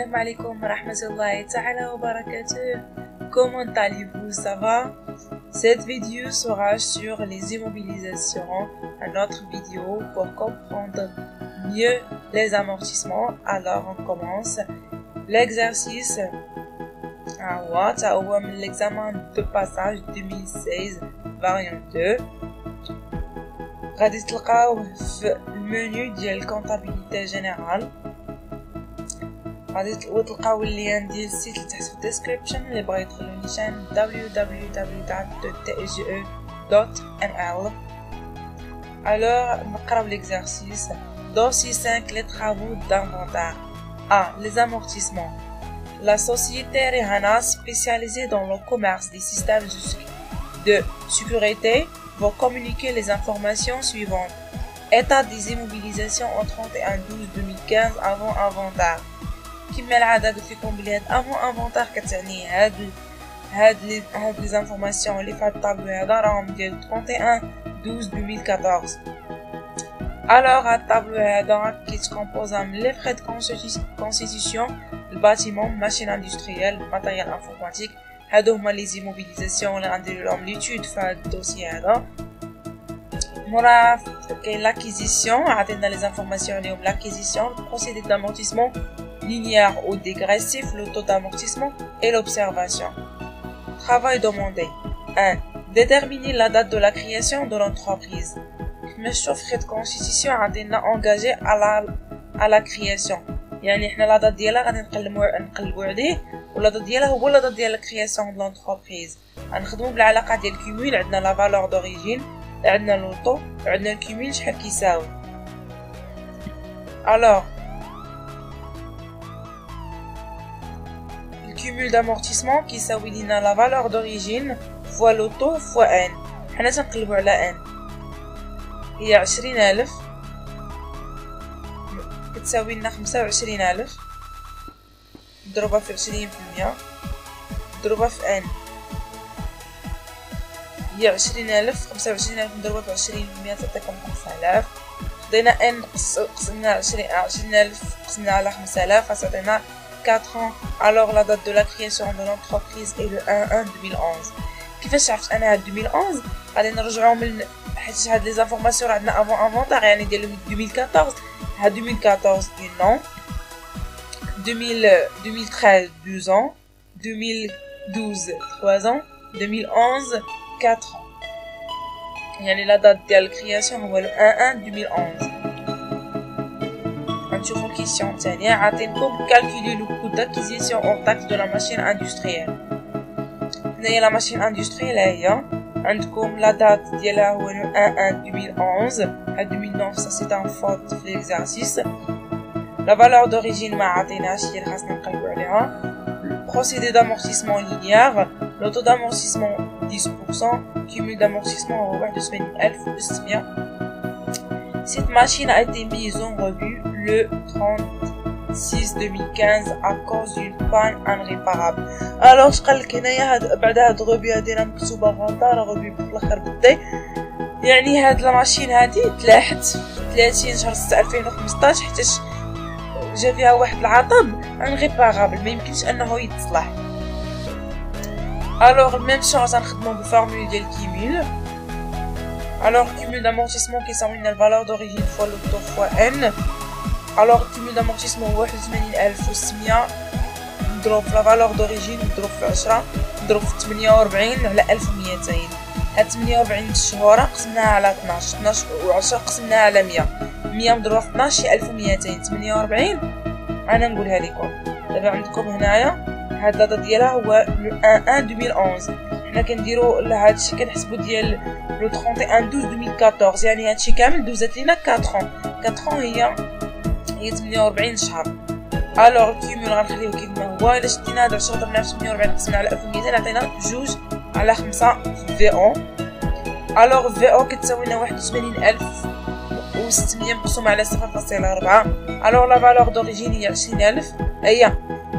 Salam alaikum wa rahmatullahi ta'ala wa barakatuh. Comment allez-vous? Ça va? Cette vidéo sera sur les immobilisations, une autre vidéo pour comprendre mieux les amortissements. Alors on commence l'exercice. L'examen de passage 2016 variant 2. غادي تلقاوه في المنيو ديال الكونطابيليتي جينيرال. غادي تلقاو اللين ديال السيت اللي تحت في الديسكريبشن اللي بغا يدخلوا نيشان www.tge.nl. Alors نقراو l'exercice. Dossier 5, les travaux d'inventaire. A. Les amortissements. La société Rihana, spécialisée dans le commerce des systèmes de sécurité, va communiquer les informations suivantes. État des immobilisations en 31/12/2015 avant inventaire. كما العادة قلت لكم بلي هاد avant inventaire كتعني هاد les informations اللي في هاد الطابلو هذا راهم ديال 31/12/2014. Alors هاد الطابلو هذا كيتكومبوزا من لي frais de constitution, الباتيمون, machine industrielle, matériel informatique. هادو هما لي زيموبيليزاسيون اللي غنديرو لهم ليتود في هاد الدوسي هذا. مورا كاين لاكيزيسيون، عطينا لي زانفورماسيون عليهم. لاكيزيسيون, procédé d'amortissement linéaire ou dégressif, le taux d'amortissement et l'observation. Travail demandé. 1. Déterminer la date de la création de l'entreprise. كما نشوف frais de constitution عطينا engagé à la création. يعني حنا لا دات ديالها غادي نقلبوا عليه، ولا دات ديالها هو لا دات ديال لا كرياسيون دو لونتربريز. غنخدموا بالعلاقه ديال الكيميل. عندنا لا فالور دوريجين، عندنا لوطو، عندنا الكيميل شحال كيساوي. الوغ الكيميل دامورتيسمون كيساوي لينا لا فالور دوريجين فوا لوطو فوا ان. حنا تنقلبوا على ان، هي 20000 كتساوي لنا 25000 مضروبة في 20%، مضروبة في ان هي 20000. 25000 مضروبة في 20% تعطيكم 5000. خدينا ان قسمنا 20000 قسمنا على 5000 غتعطينا 4 ans. Alors la date de la création de l'entreprise est le 1/1/2011. كيفاش عرفت انا هاد 2011؟ غادي نرجعو من حيت هاد لي زانفورماسيون عندنا افون انفونتار يعني ديال 2014. هاد 2014 1 an, 2013 2 ans, 2012 3 ans, 2011 4 ans. يعني la date ديال الكرياسيون هو le 1/1/2011. غنشوفو كيسيون تانية. عاطينكم calculer le coût d'acquisition hors taxe de la machine industrielle. هنايا لا ماشين اندستريال هي عندكم لا دات ديالها هو le 1/1/2011. هاد 2009 ça c'est un faute في l'exercice. La valeur d'origine ما عطيناش، هي اللي خاصنا نقلبو عليها. Procédé d'amortissement linéaire, le taux d'amortissement 10%, cumul d'amortissement هو 81600. Cette machine a été mise en revue le 30/6/2015 à cause d'une panne irréparable. Alors قالك هنايا هاد بعد هاد الريفيو هادي راه مكتوبه غلطه، راه ريفيو في الاخر بالدي. يعني هاد لا ماشين هادي تلاحت 30 شهر 6 2015 حيتاش جا فيها واحد العطب انغيبارابل، ما يمكنش انه يتصلح. الوغ ميم شونس غنخدمو بالفورمول ديال كيميل. الوغ كيميل دامورتيسمون كيساوي لنا الفالور دوريجين فوا لوطو فوا ان. الوغ كيميل دامورتيسمون هو 81600 نضرب في لا فالور دوريجين نضرب في 10 نضرب في 48 على 1200. هاد 48 شهور قسمناها على 12 و10 قسمناها على 100 مضروبة في 12 هي 1200. 48 انا نقولها لكم دابا عندكم هنايا هاد لادا ديالها هو لو 1/1/2011. حنا كنديرو هادشي كنحسبو ديال لو 31/12/2014 يعني هادشي كامل دوزات لينا 4 ans. 4 ans هي 48 شهر. الوغ الكيميل غنخليوه كيما هو. الا شدينا هاد 10 ضربناه في 48 قسمنا على 1200 عطينا 2/5 في او. الوغ في او كتساوي لنا 81600 مقسومة على 0.4. الوغ لا فالور دوريجين هي 20000 هي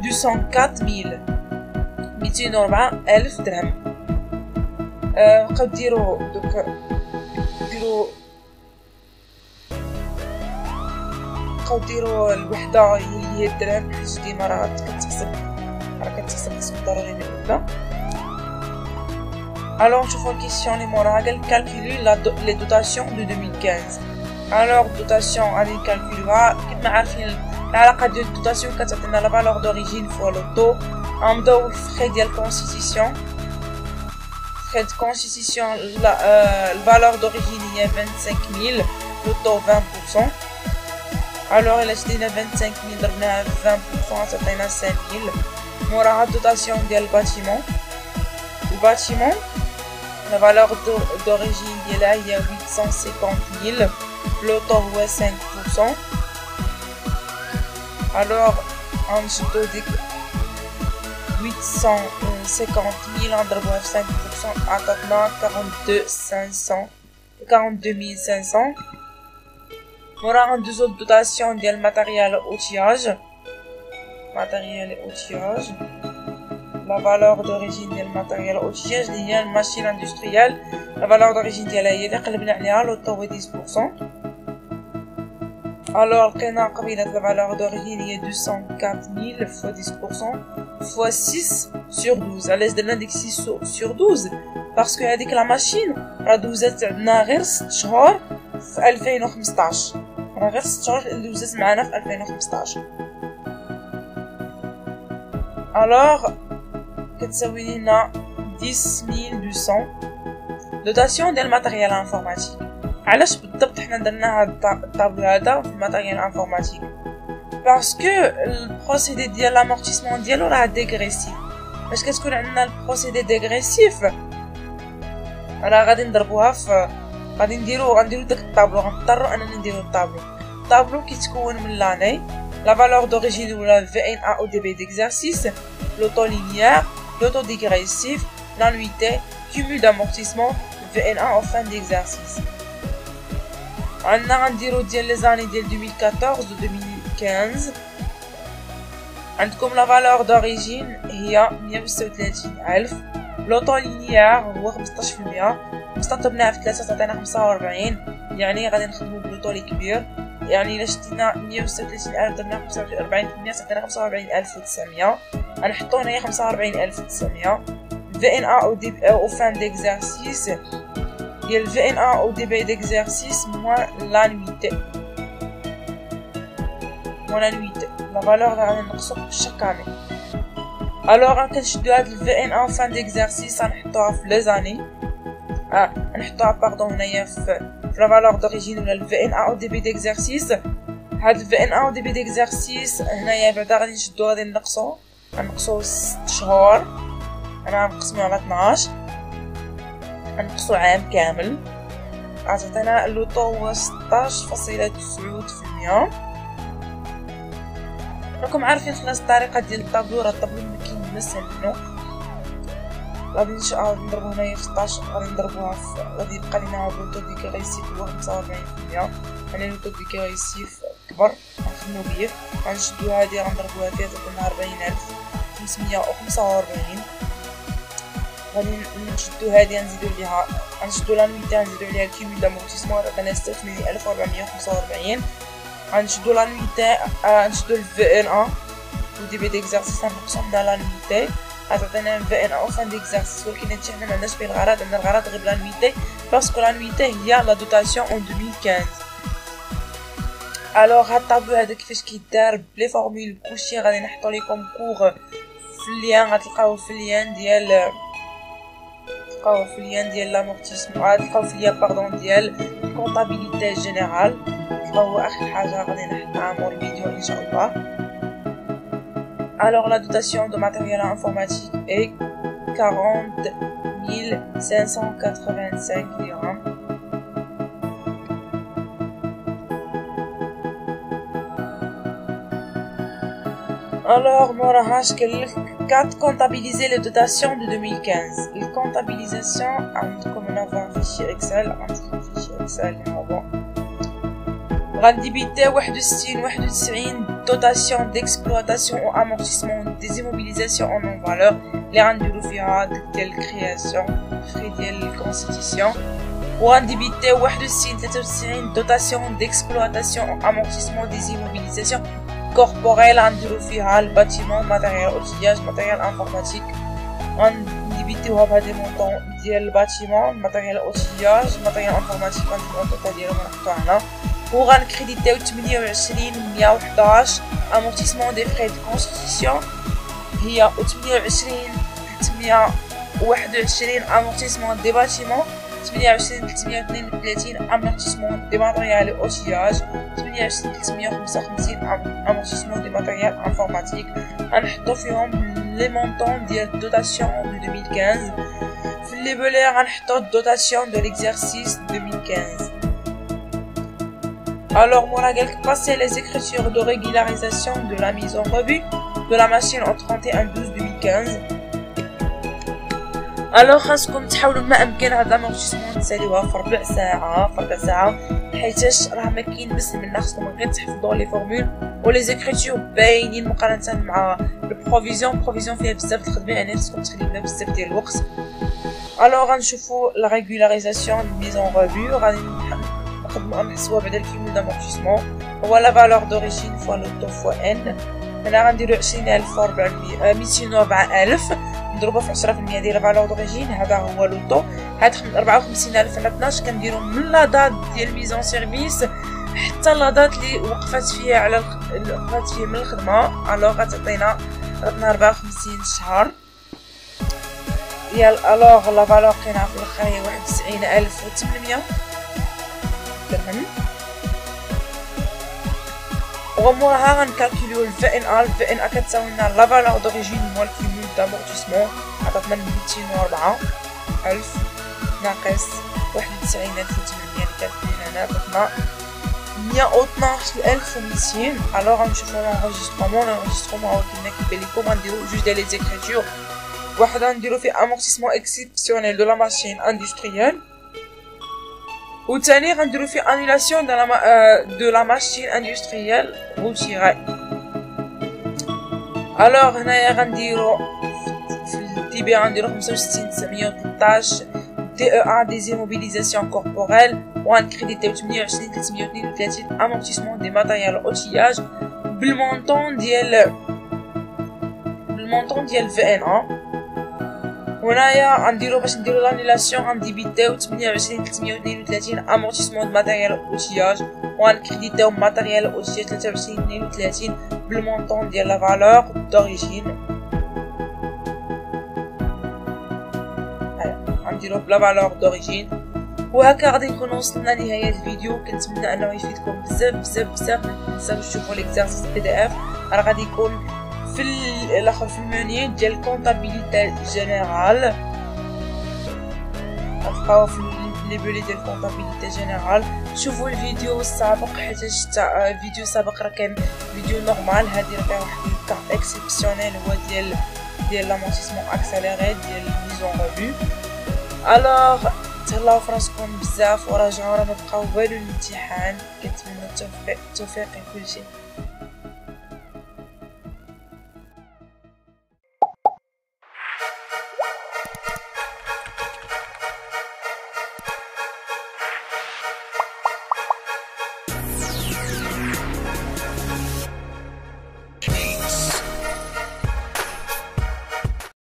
204204 درهم. بقاو ديرو دوك تبقاو ديروا الوحده هي الدرهم، حيت ديما راه كتحسب خصك ضروري من الوحده. Alors نشوفوا الكيسيون اللي موراها، قال calculer les dotations de 2015. alors dotation غادي نكالكولوها كيما عارفين العلاقه ديال الدوتاسيون كتعطينا لا فالور دوريجين فوا لو طو. غنبداو الفخي ديال كونستيتيسيون. frais de constitution, la valeur d'origine il y a 25 000, le taux 20%. Alors il a acheté 25 000, ضربنا 20%, ça fait 5 000. موراها dotation ديال الباتيمون. الباتيمون la valeur d'origine ديالها هي 850 000, le taux هو 5%. alors غنشدو ديك 850 000 نضربوها في 5% عطاتنا 42 500. مورا غندوزو الدوتاسيون ديال الماتيريال اوتياج. لا فالور دوريجين ديال الماتيريال اوتياج اللي هي الماشين اندستريال، لا فالور دوريجين ديالها هي اللي قلبنا عليها لو طو 10%. alors لقينا قبيلة لا فالور دوريجين هي 204 000 fois 10% fois 6 sur 12. علاش درنا ديك 6 sur 12 باسكو هذيك لا ماشين راه دوزات عندنا غير 6 شهور في 2015، راه غير 6 شهور اللي دوزات معنا في 2015. alors كتساوي لنا 10200 دوتاسيون ديال الماتيريال انفورماتيك. علاش بالضبط حنا درنا هاد الطابلو هذا في الماتيريال انفورماتيك؟ باسكو البروسيدي ديال لامورتيسمون ديالو راه ديغريسيف. باش كتكون عندنا البروسيدي ديغريسيف راه غادي نضربوها في غنديرو داك الطابلو، غنضطروا اننا نديرو الطابلو كيتكون من لاني، لا فالور دوريجين ولا VNA او DB d'exercice, le taux linéaire, le taux dégressif, l'annuité, cumul d'amortissement, VNA en fin d'exercice. عندنا غنديرو ديال لي زاني ديال 2014 و 2015. عندكم لا فالور دوريجين هي 136,000، لو طو لينيير هو 15%، مستطبناها في 3 تعطينا 45، يعني غادي نخدمو بلو طو لي كبير. يعني الا شدينا 136,000 درنا 45% تعطينا 45,900، غنحطو هنايا 45,900. VNA او fin d'exercice ديال VNA او DB d'exercice moins l'annuité. لا فالور غادي نقصو شاك اني. الوغ كنشدو هاد VNA fin d'exercice غنحطوها في لي زاني، نحطوها باردون هنايا في لا فالور دوريجين ولا VNA او DB d'exercice. هاد VNA او DB d'exercice هنايا بعدا غادي نشدو غادي نقصو 6 شهور، انا غنقسمو على 12، غنقصو عام كامل، عطاتنا لو طو هو 16.9%. راكم عارفين خلاص الطريقه ديال الطابلو، راه الطابلو مكيناش منو. غادي نضربو هنايا في 16، غادي نضربوها في غادي يبقى لينا لو طو ديكريسيف هو 45%، يعني لو طو ديكريسيف كبر غنخدمو بيه. غنشدو هادي غنضربوها فيها تعطينا 40,545. غادي نشدو هادي غنزيدو ليها غنشدو لانويتي غنزيدو عليها الكيمول دامورتيسمون راه كان 86,445. غنشدو لانويتي غنشدو الVNA و DB d'exercice غنقسم على لانويتي غتعطينا VNA او fin d'exercice، ولكن هادشي حنا معندناش فيه الغرض، عندنا الغرض غير لانويتي باسكو لانويتي هي لا دوتاسيون en 2015. الوغ هاد الطابلو هذا كيفاش كيدار بلي فورمول بكلشي غادي نحطو ليكم كور في اللين، غتلقاو في اللين ديال لامورتيسمون، غتلقاو في اللين باردون ديال الكونطابيليتي جينيرال، تلقاو اخر حاجه غادي نحطها مور الفيديو ان شاء الله. alors la dotation de matériel informatique est 40,585 dirhams. alors morahash قالك quand comptabiliser les dotations de 2015. la comptabilisation عندكم هنا في fichier Excel، عندكم fichier Excel هذا غنديبيتي 91 dotation d'exploitation ou amortissement des immobilisations en non-valeur اللي غنديرو فيها ديال الكرياسيون، فري ديال الكونستيتيسيون وغنديبيتيو 61 93 دوتاسيون ديكسبلواتاسيون امورتيسمون ديزيموبيليزاسيون كوربوريل غنديرو فيها الباتيمون ماتيريال اوتياج ماتيريال انفورماتيك غنديبيتيوها بهاد لي مونطون ديال الباتيمون ماتيريال اوتياج ماتيريال انفورماتيك غنديرو المونطون ديالهم غنحطوها هنا وغنكريديتيو 28 111 امورتيسمون دي فري دو كونستيتيسيون هي 28 321 امورتيسمون دي باتيمون 28 332 امورتيسمون دي ماتيريال اوتياج 28 355 امورتيسمون دي ماتيريال انفورماتيك غنحطو فيهم لي مونطون ديال الدوتاسيون دو 2015 في لي بولي غنحطو الدوتاسيون دو ليكزارسيس 2015. Alors, moi, passer les écritures de régularisation de la mise en revue de la machine au 31/12/2015. Alors, خاصكم تحاولوا ما امكن هاد لامورتيسمون تساليوها في ربع ساعه حيتاش راه ما كاين بس منا خاصكم غير تحفظوا لي فورمول ولي زيكريتور باينين مقارنه مع البروفيزيون فيها بزاف الخدمه يعني خاصكم تخليو لنا بزاف ديال الوقت. Alors غنشوفوا لا ريغولاريزاسيون ميز اون ريفيو غادي نحسبوها بعدا الكيمو دامورتيسمون هو لا فالور دوريجين فوا لوطو فوا ان. هنا غنديرو 20000 و 400 204,000 نضربها في 10% ديال لا فالور دوريجين هذا هو لوطو. هاد 54,000 على 12 كنديرو من لا دات ديال ميزون سيرفيس حتى لا دات اللي وقفات فيها على وقفات فيه من الخدمه. الوغ غتعطينا 54 شهر ديال الوغ لا فالور لقيناها في الاخر هي 91,800 درهم. وموراها غنكالكوليو الفي ان ا كتساوي لنا لا فالور دوريجين مول الكيمول دامورتيسمون عطاتنا 204,000 ناقص 91,800 اللي كتبين هنا عطاتنا 112,200. الوغ غنشوفو لونجسترومون هو كيما كيبان لكم غنديرو جوج ديال لي زيكريتور واحد غنديرو فيه امورتيسمون اكسيبسيونيل دو لا ماشين اندستريال وثاني غنديرو فيه انولاسيون دو لا ماشين اندستريال روتيري. الوغ هنايا غنديرو في التي بي غنديرو 65,913 دي او ا ديزيموبيليزاسيون كوربوريل وغنكريديتيو 28,332 امورتيسمون دي ماتيريال اوتياج بالمونطون ديال في ان ا. وهنايا غنديرو باش نديرو لانيلاسيون غنديبيتيو 28,332 امورتيسمون دو ماتيريال اوتياج وغنكريديتيو ماتيريال اوتياج 23,32 بالمونطون ديال لا فالور دوريجين. غنديرو بلا فالور دوريجين. وهكا غادي نكون وصلنا لنهايه الفيديو. كنتمنى انه يفيدكم بزاف. متنساوش تشوفوا ليكزارسيس بي دي اف راه غادي يكون في الاخر في المنيو ديال الكونطابيليتي جينيرال غتلقاو في لي بولي ديال الكونطابيليتي جينيرال. شوفوا الفيديو السابق حيت الفيديو السابق راه كان فيديو نورمال. هادي راه فيها واحد الكارت اكسيبسيونيل هو ديال لامورتيسمون اكسيليري ديال ميزون ريفيو. الوغ تهلاو فراسكم بزاف وراجعوا راه ما بقاو والو الامتحان. كنتمنى التوفيق لكلشي.